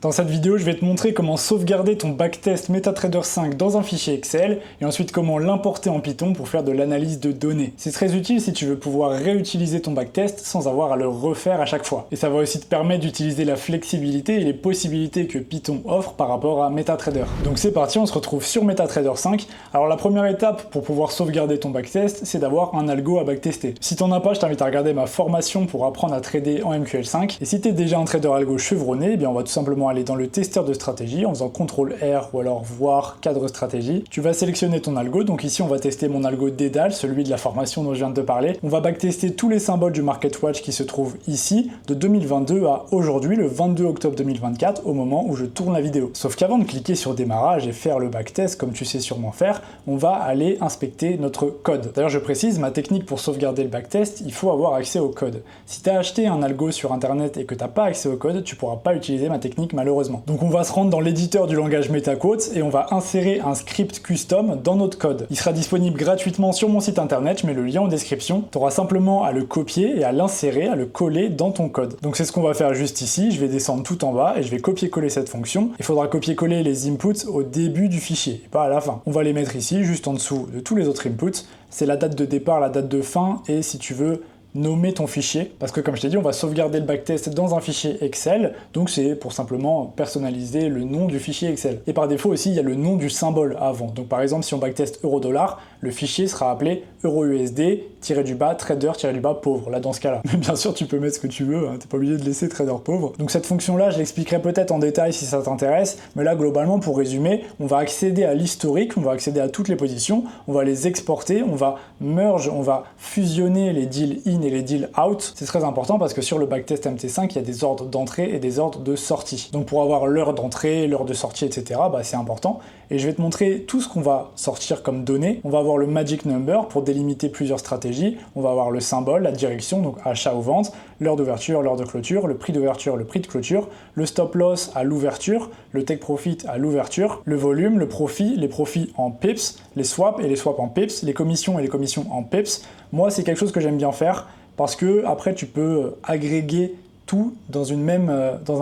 Dans cette vidéo, je vais te montrer comment sauvegarder ton backtest MetaTrader 5 dans un fichier Excel et ensuite comment l'importer en Python pour faire de l'analyse de données. C'est très utile si tu veux pouvoir réutiliser ton backtest sans avoir à le refaire à chaque fois. Et ça va aussi te permettre d'utiliser la flexibilité et les possibilités que Python offre par rapport à MetaTrader. Donc c'est parti, on se retrouve sur MetaTrader 5. Alors la première étape pour pouvoir sauvegarder ton backtest, c'est d'avoir un algo à backtester. Si t'en as pas, je t'invite à regarder ma formation pour apprendre à trader en MQL5. Et si t'es déjà un trader algo chevronné, eh bien on va tout simplement aller dans le testeur de stratégie en faisant CTRL R ou alors voir cadre stratégie. Tu vas sélectionner ton algo, donc ici on va tester mon algo Dédale, celui de la formation dont je viens de te parler. On va backtester tous les symboles du Market Watch qui se trouvent ici, de 2022 à aujourd'hui, le 22 octobre 2024, au moment où je tourne la vidéo. Sauf qu'avant de cliquer sur démarrage et faire le backtest, comme tu sais sûrement faire, on va aller inspecter notre code. D'ailleurs je précise, ma technique pour sauvegarder le backtest, il faut avoir accès au code. Si tu as acheté un algo sur internet et que tu n'as pas accès au code, tu pourras pas utiliser ma technique malheureusement. Donc on va se rendre dans l'éditeur du langage MetaQuotes et on va insérer un script custom dans notre code. Il sera disponible gratuitement sur mon site internet, je mets le lien en description. Tu auras simplement à le copier et à l'insérer, à le coller dans ton code. Donc c'est ce qu'on va faire juste ici, je vais descendre tout en bas et je vais copier-coller cette fonction. Il faudra copier-coller les inputs au début du fichier, et pas à la fin. On va les mettre ici, juste en dessous de tous les autres inputs. C'est la date de départ, la date de fin et si tu veux nommer ton fichier, parce que comme je t'ai dit, on va sauvegarder le backtest dans un fichier Excel, donc c'est pour simplement personnaliser le nom du fichier Excel. Et par défaut aussi, il y a le nom du symbole avant. Donc par exemple, si on backteste euro-dollar, le fichier sera appelé euro-USD-trader pauvre, là dans ce cas-là. Mais bien sûr, tu peux mettre ce que tu veux, hein, t'es pas obligé de laisser trader pauvre. Donc cette fonction-là, je l'expliquerai peut-être en détail si ça t'intéresse, mais là globalement, pour résumer, on va accéder à l'historique, on va accéder à toutes les positions, on va les exporter, on va merge, on va fusionner les deals in et les deals out. C'est très important parce que sur le backtest MT5, il y a des ordres d'entrée et des ordres de sortie. Donc pour avoir l'heure d'entrée, l'heure de sortie, etc., bah, c'est important. Et je vais te montrer tout ce qu'on va sortir comme données. On va avoir le magic number pour délimiter plusieurs stratégies. On va avoir le symbole, la direction, donc achat ou vente, l'heure d'ouverture, l'heure de clôture, le prix d'ouverture, le prix de clôture, le stop loss à l'ouverture, le take profit à l'ouverture, le volume, le profit, les profits en pips, les swaps et les swaps en pips, les commissions et les commissions en pips. Moi, c'est quelque chose que j'aime bien faire parce que après tu peux agréger tout dans un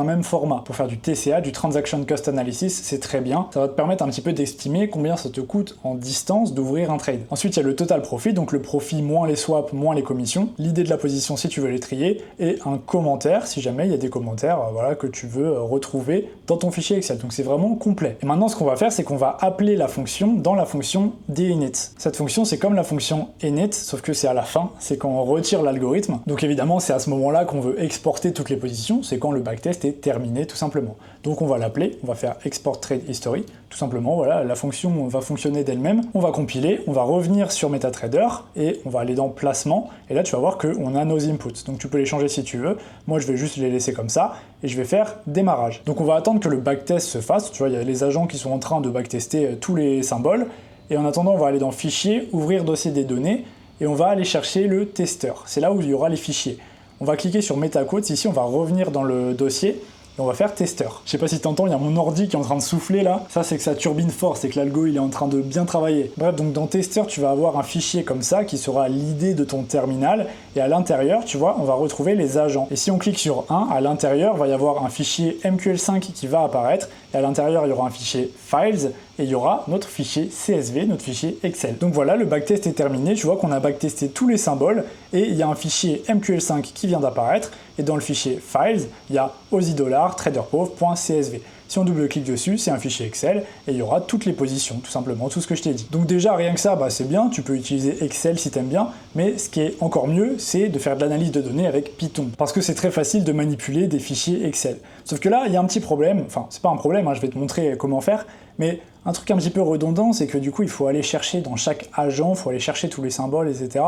même format. Pour faire du TCA, du Transaction Cost Analysis, c'est très bien. Ça va te permettre un petit peu d'estimer combien ça te coûte en distance d'ouvrir un trade. Ensuite, il y a le total profit, donc le profit moins les swaps, moins les commissions, l'idée de la position si tu veux les trier, et un commentaire si jamais il y a des commentaires voilà, que tu veux retrouver dans ton fichier Excel. Donc c'est vraiment complet. Et maintenant, ce qu'on va faire, c'est qu'on va appeler la fonction dans la fonction d'init. Cette fonction, c'est comme la fonction init, sauf que c'est à la fin, c'est quand on retire l'algorithme. Donc évidemment, c'est à ce moment-là qu'on veut exporter toutes les positions, c'est quand le backtest est terminé tout simplement. Donc on va l'appeler, on va faire export trade history, tout simplement, voilà, la fonction va fonctionner d'elle-même, on va compiler, on va revenir sur MetaTrader et on va aller dans placement et là tu vas voir qu'on a nos inputs, donc tu peux les changer si tu veux, moi je vais juste les laisser comme ça et je vais faire démarrage. Donc on va attendre que le backtest se fasse, tu vois, il y a les agents qui sont en train de backtester tous les symboles et en attendant on va aller dans fichier, ouvrir dossier des données et on va aller chercher le testeur, c'est là où il y aura les fichiers. On va cliquer sur MetaQuotes, ici on va revenir dans le dossier et on va faire testeur. Je sais pas si t'entends, il y a mon ordi qui est en train de souffler là. Ça c'est que ça turbine fort, c'est que l'algo il est en train de bien travailler. Bref, donc dans testeur tu vas avoir un fichier comme ça qui sera l'idée de ton terminal et à l'intérieur, tu vois, on va retrouver les agents. Et si on clique sur 1, à l'intérieur il va y avoir un fichier MQL5 qui va apparaître et à l'intérieur il y aura un fichier files et il y aura notre fichier CSV, notre fichier Excel. Donc voilà, le backtest est terminé, tu vois qu'on a backtesté tous les symboles et il y a un fichier MQL5 qui vient d'apparaître et dans le fichier files, il y a AUD traderpauvre.csv. Si on double-clique dessus, c'est un fichier Excel et il y aura toutes les positions, tout simplement, tout ce que je t'ai dit. Donc déjà, rien que ça, bah, c'est bien, tu peux utiliser Excel si t'aimes bien, mais ce qui est encore mieux, c'est de faire de l'analyse de données avec Python, parce que c'est très facile de manipuler des fichiers Excel. Sauf que là, il y a un petit problème, enfin, c'est pas un problème, hein, je vais te montrer comment faire, mais un truc un petit peu redondant, c'est que du coup, il faut aller chercher dans chaque agent, il faut aller chercher tous les symboles, etc.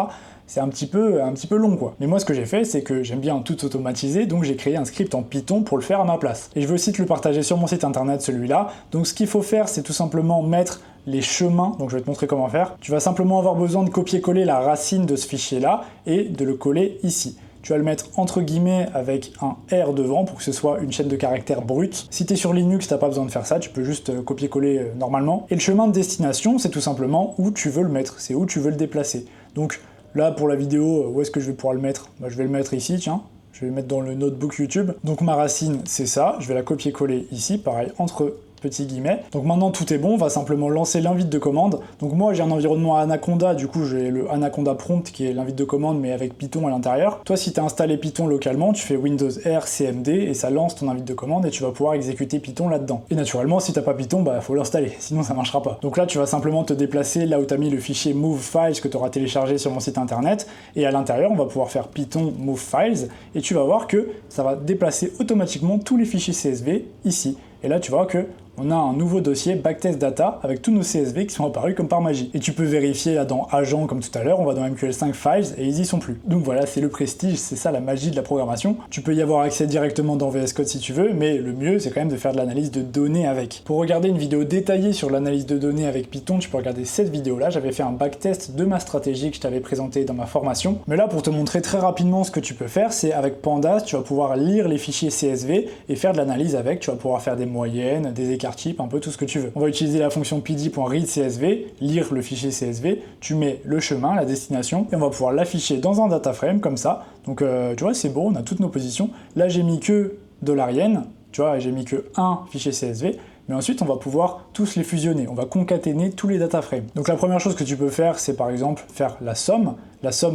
C'est un petit peu long quoi. Mais moi ce que j'ai fait, c'est que j'aime bien tout automatiser, donc j'ai créé un script en Python pour le faire à ma place. Et je veux aussi te le partager sur mon site internet, celui-là. Donc ce qu'il faut faire, c'est tout simplement mettre les chemins, donc je vais te montrer comment faire. Tu vas simplement avoir besoin de copier-coller la racine de ce fichier-là et de le coller ici. Tu vas le mettre entre guillemets avec un R devant pour que ce soit une chaîne de caractères brute. Si tu es sur Linux, t'as pas besoin de faire ça, tu peux juste copier-coller normalement. Et le chemin de destination, c'est tout simplement où tu veux le mettre, c'est où tu veux le déplacer. Donc là, pour la vidéo, où est-ce que je vais pouvoir le mettre? Bah, je vais le mettre ici, tiens. Je vais mettre dans le notebook YouTube. Donc ma racine, c'est ça. Je vais la copier-coller ici, pareil, entre petits guillemets. Donc maintenant tout est bon, on va simplement lancer l'invite de commande. Donc moi j'ai un environnement Anaconda, du coup j'ai le Anaconda Prompt qui est l'invite de commande mais avec Python à l'intérieur. Toi si tu as installé Python localement, tu fais Windows R CMD et ça lance ton invite de commande et tu vas pouvoir exécuter Python là-dedans. Et naturellement si t'as pas Python, bah faut l'installer, sinon ça marchera pas. Donc là tu vas simplement te déplacer là où tu as mis le fichier Move Files que tu auras téléchargé sur mon site internet et à l'intérieur on va pouvoir faire Python Move Files et tu vas voir que ça va déplacer automatiquement tous les fichiers CSV ici. Et là, tu vois que on a un nouveau dossier Backtest Data avec tous nos CSV qui sont apparus comme par magie. Et tu peux vérifier là dans Agent comme tout à l'heure, on va dans MQL5 Files et ils y sont plus. Donc voilà, c'est le prestige, c'est ça la magie de la programmation. Tu peux y avoir accès directement dans VS Code si tu veux, mais le mieux c'est quand même de faire de l'analyse de données avec. Pour regarder une vidéo détaillée sur l'analyse de données avec Python, tu peux regarder cette vidéo-là. J'avais fait un backtest de ma stratégie que je t'avais présenté dans ma formation. Mais là, pour te montrer très rapidement ce que tu peux faire, c'est avec Pandas, tu vas pouvoir lire les fichiers CSV et faire de l'analyse avec. Tu vas pouvoir faire des moyennes, des écarts types, un peu tout ce que tu veux. On va utiliser la fonction pd.readCSV, lire le fichier CSV, tu mets le chemin, la destination, et on va pouvoir l'afficher dans un data frame comme ça. Donc tu vois, c'est beau, on a toutes nos positions. Là, j'ai mis que $yen, tu vois, j'ai mis que un fichier CSV, mais ensuite on va pouvoir tous les fusionner, on va concaténer tous les data frames. Donc la première chose que tu peux faire, c'est par exemple faire la somme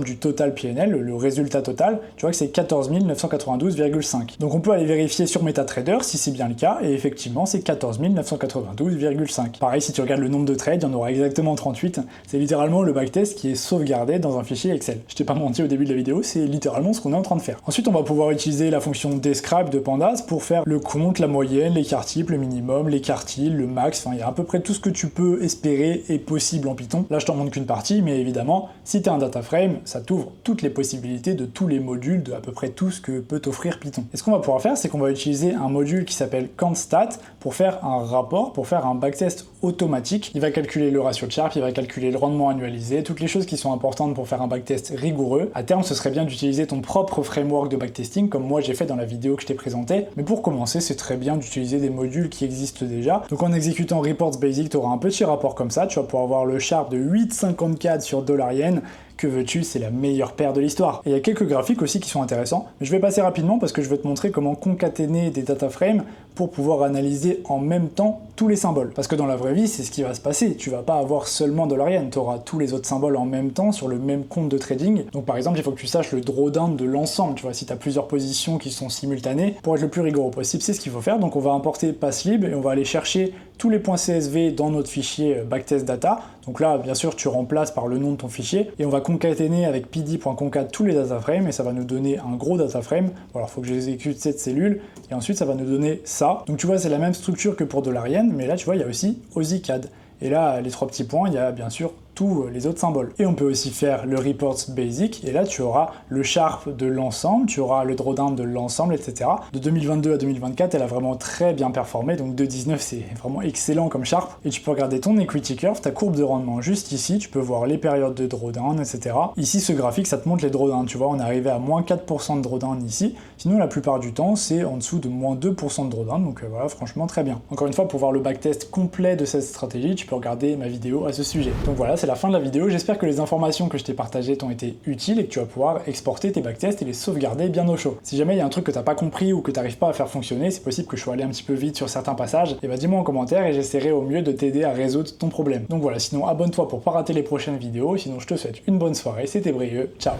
du total PNL, le résultat total, tu vois que c'est 14 992,5. Donc on peut aller vérifier sur MetaTrader si c'est bien le cas, et effectivement c'est 14 992,5. Pareil, si tu regardes le nombre de trades, il y en aura exactement 38, c'est littéralement le backtest qui est sauvegardé dans un fichier Excel. Je t'ai pas menti au début de la vidéo, c'est littéralement ce qu'on est en train de faire. Ensuite on va pouvoir utiliser la fonction describe de Pandas pour faire le compte, la moyenne, l'écart type, le minimum, l'écartile, le max, enfin il y a à peu près tout ce que tu peux espérer est possible en Python. Là je t'en montre qu'une partie, mais évidemment, si tu as un data frame, ça t'ouvre toutes les possibilités de tous les modules, de à peu près tout ce que peut t'offrir Python. Et ce qu'on va pouvoir faire, c'est qu'on va utiliser un module qui s'appelle CandStat pour faire un rapport, pour faire un backtest automatique. Il va calculer le ratio de Sharpe, il va calculer le rendement annualisé, toutes les choses qui sont importantes pour faire un backtest rigoureux. À terme, ce serait bien d'utiliser ton propre framework de backtesting, comme moi j'ai fait dans la vidéo que je t'ai présentée. Mais pour commencer, c'est très bien d'utiliser des modules qui existent déjà. Donc en exécutant Reports Basic, tu auras un petit rapport comme ça, tu vas pouvoir avoir le Sharpe de 8,54 sur $yen. Que veux-tu, c'est la meilleure paire de l'histoire. Et il y a quelques graphiques aussi qui sont intéressants, mais je vais passer rapidement parce que je vais te montrer comment concaténer des data frames pour pouvoir analyser en même temps tous les symboles. Parce que dans la vraie vie, c'est ce qui va se passer. Tu vas pas avoir seulement $yen, tu auras tous les autres symboles en même temps sur le même compte de trading. Donc par exemple, il faut que tu saches le drawdown de l'ensemble, tu vois, si tu as plusieurs positions qui sont simultanées, pour être le plus rigoureux possible, c'est ce qu'il faut faire. Donc on va importer passlib et on va aller chercher tous les points CSV dans notre fichier backtest data. Donc là, bien sûr, tu remplaces par le nom de ton fichier et on va concaténer avec pd.concat tous les data frames et ça va nous donner un gros data frame. Alors, il faut que j'exécute cette cellule et ensuite, ça va nous donner ça. Donc, tu vois, c'est la même structure que pour $yen, mais là, tu vois, il y a aussi AussieCAD. Et là, les trois petits points, il y a bien sûr tous les autres symboles. Et on peut aussi faire le Reports Basic, et là tu auras le Sharpe de l'ensemble, tu auras le drawdown de l'ensemble, etc. De 2022 à 2024, elle a vraiment très bien performé, donc 2,19 c'est vraiment excellent comme Sharpe. Et tu peux regarder ton Equity Curve, ta courbe de rendement juste ici, tu peux voir les périodes de drawdown, etc. Ici, ce graphique, ça te montre les drawdowns, tu vois, on est arrivé à moins 4% de drawdown ici, sinon la plupart du temps, c'est en dessous de moins 2% de drawdown, donc voilà, franchement très bien. Encore une fois, pour voir le backtest complet de cette stratégie, tu peux regarder ma vidéo à ce sujet. Donc voilà, c'est la fin de la vidéo, j'espère que les informations que je t'ai partagées t'ont été utiles et que tu vas pouvoir exporter tes backtests et les sauvegarder bien au chaud. Si jamais il y a un truc que t'as pas compris ou que t'arrives pas à faire fonctionner, c'est possible que je sois allé un petit peu vite sur certains passages, et bah dis-moi en commentaire et j'essaierai au mieux de t'aider à résoudre ton problème. Donc voilà, sinon abonne-toi pour pas rater les prochaines vidéos, sinon je te souhaite une bonne soirée, c'était Brieux, ciao.